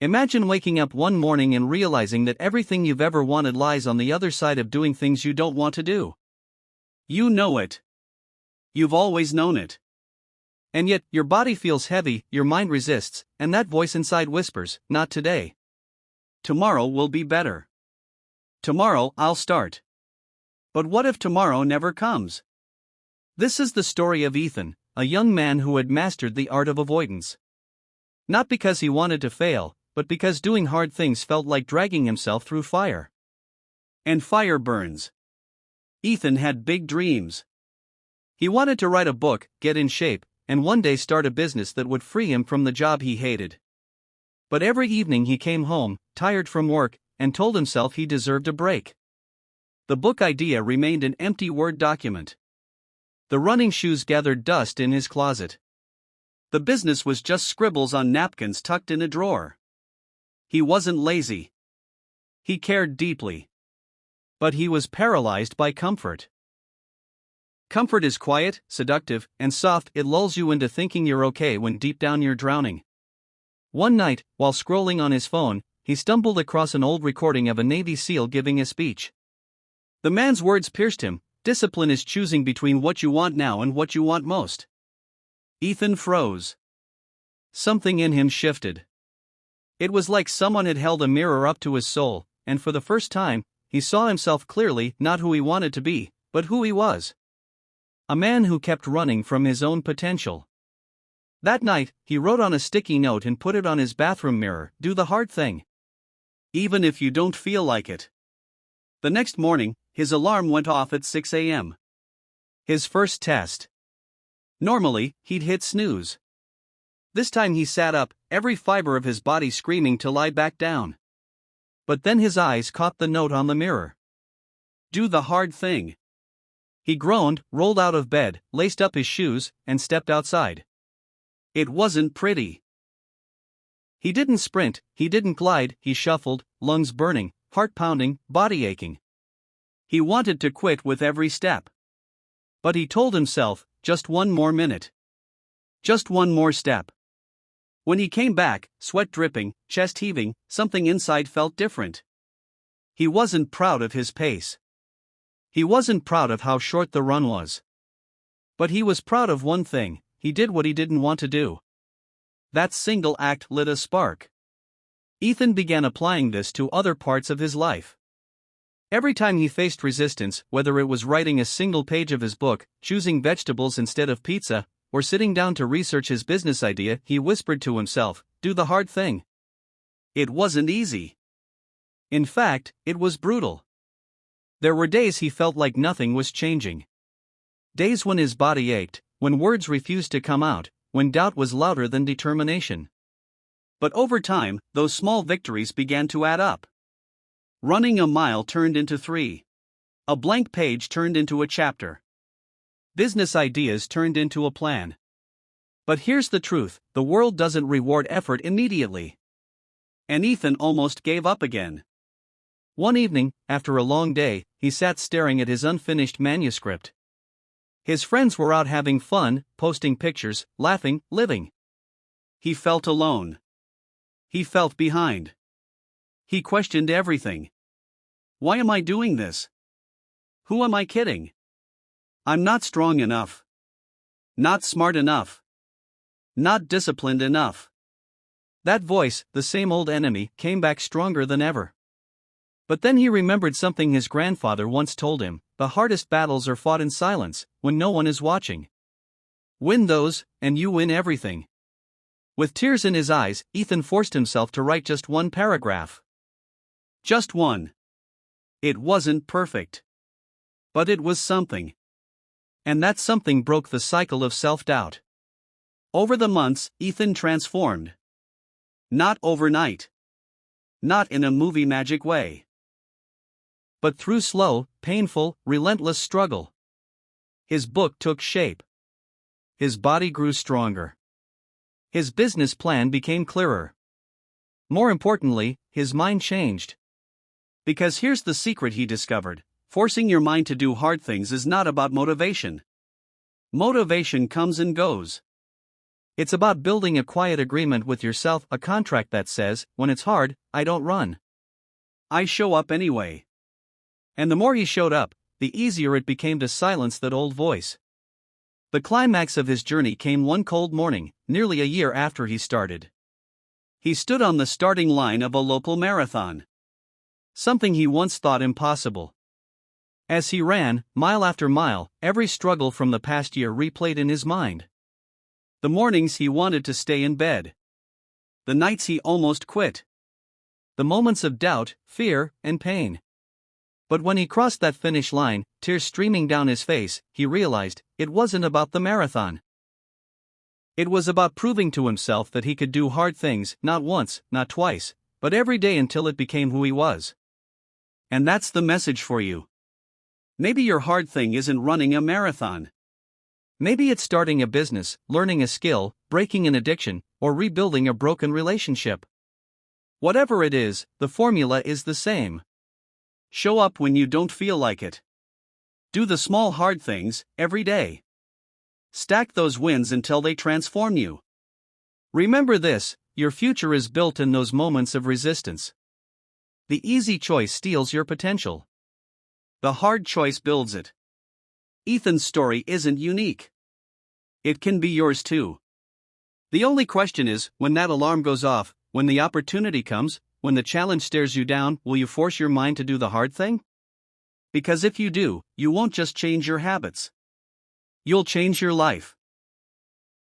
Imagine waking up one morning and realizing that everything you've ever wanted lies on the other side of doing things you don't want to do. You know it. You've always known it. And yet, your body feels heavy, your mind resists, and that voice inside whispers, "Not today. Tomorrow will be better. Tomorrow I'll start." But what if tomorrow never comes? This is the story of Ethan, a young man who had mastered the art of avoidance. Not because he wanted to fail, but because doing hard things felt like dragging himself through fire. And fire burns. Ethan had big dreams. He wanted to write a book, get in shape, and one day start a business that would free him from the job he hated. But every evening he came home, tired from work, and told himself he deserved a break. The book idea remained an empty Word document. The running shoes gathered dust in his closet. The business was just scribbles on napkins tucked in a drawer. He wasn't lazy. He cared deeply. But he was paralyzed by comfort. Comfort is quiet, seductive, and soft. It lulls you into thinking you're okay when deep down you're drowning. One night, while scrolling on his phone, he stumbled across an old recording of a Navy SEAL giving a speech. The man's words pierced him. Discipline is choosing between what you want now and what you want most. Ethan froze. Something in him shifted. It was like someone had held a mirror up to his soul, and for the first time, he saw himself clearly, not who he wanted to be, but who he was. A man who kept running from his own potential. That night, he wrote on a sticky note and put it on his bathroom mirror, "Do the hard thing. Even if you don't feel like it." The next morning, his alarm went off at 6 a.m. His first test. Normally, he'd hit snooze. This time he sat up, every fiber of his body screaming to lie back down. But then his eyes caught the note on the mirror. "Do the hard thing." He groaned, rolled out of bed, laced up his shoes, and stepped outside. It wasn't pretty. He didn't sprint, he didn't glide, he shuffled, lungs burning, heart pounding, body aching. He wanted to quit with every step. But he told himself, just one more minute. Just one more step. When he came back, sweat dripping, chest heaving, something inside felt different. He wasn't proud of his pace. He wasn't proud of how short the run was. But he was proud of one thing: he did what he didn't want to do. That single act lit a spark. Ethan began applying this to other parts of his life. Every time he faced resistance, whether it was writing a single page of his book, choosing vegetables instead of pizza, or sitting down to research his business idea, he whispered to himself, "Do the hard thing." It wasn't easy. In fact, it was brutal. There were days he felt like nothing was changing. Days when his body ached, when words refused to come out, when doubt was louder than determination. But over time, those small victories began to add up. Running a mile turned into 3. A blank page turned into a chapter. Business ideas turned into a plan. But here's the truth: the world doesn't reward effort immediately. And Ethan almost gave up again. One evening, after a long day, he sat staring at his unfinished manuscript. His friends were out having fun, posting pictures, laughing, living. He felt alone. He felt behind. He questioned everything. Why am I doing this? Who am I kidding? I'm not strong enough. Not smart enough. Not disciplined enough. That voice, the same old enemy, came back stronger than ever. But then he remembered something his grandfather once told him: the hardest battles are fought in silence, when no one is watching. Win those, and you win everything. With tears in his eyes, Ethan forced himself to write just one paragraph. Just one. It wasn't perfect. But it was something. And that something broke the cycle of self-doubt. Over the months, Ethan transformed. Not overnight. Not in a movie magic way. But through slow, painful, relentless struggle. His book took shape. His body grew stronger. His business plan became clearer. More importantly, his mind changed. Because here's the secret he discovered: forcing your mind to do hard things is not about motivation. Motivation comes and goes. It's about building a quiet agreement with yourself, a contract that says, when it's hard, I don't run. I show up anyway. And the more he showed up, the easier it became to silence that old voice. The climax of his journey came one cold morning, nearly a year after he started. He stood on the starting line of a local marathon. Something he once thought impossible. As he ran, mile after mile, every struggle from the past year replayed in his mind. The mornings he wanted to stay in bed. The nights he almost quit. The moments of doubt, fear, and pain. But when he crossed that finish line, tears streaming down his face, he realized it wasn't about the marathon. It was about proving to himself that he could do hard things, not once, not twice, but every day until it became who he was. And that's the message for you. Maybe your hard thing isn't running a marathon. Maybe it's starting a business, learning a skill, breaking an addiction, or rebuilding a broken relationship. Whatever it is, the formula is the same. Show up when you don't feel like it. Do the small hard things, every day. Stack those wins until they transform you. Remember this, your future is built in those moments of resistance. The easy choice steals your potential. The hard choice builds it. Ethan's story isn't unique. It can be yours too. The only question is, when that alarm goes off, when the opportunity comes, when the challenge stares you down, will you force your mind to do the hard thing? Because if you do, you won't just change your habits. You'll change your life.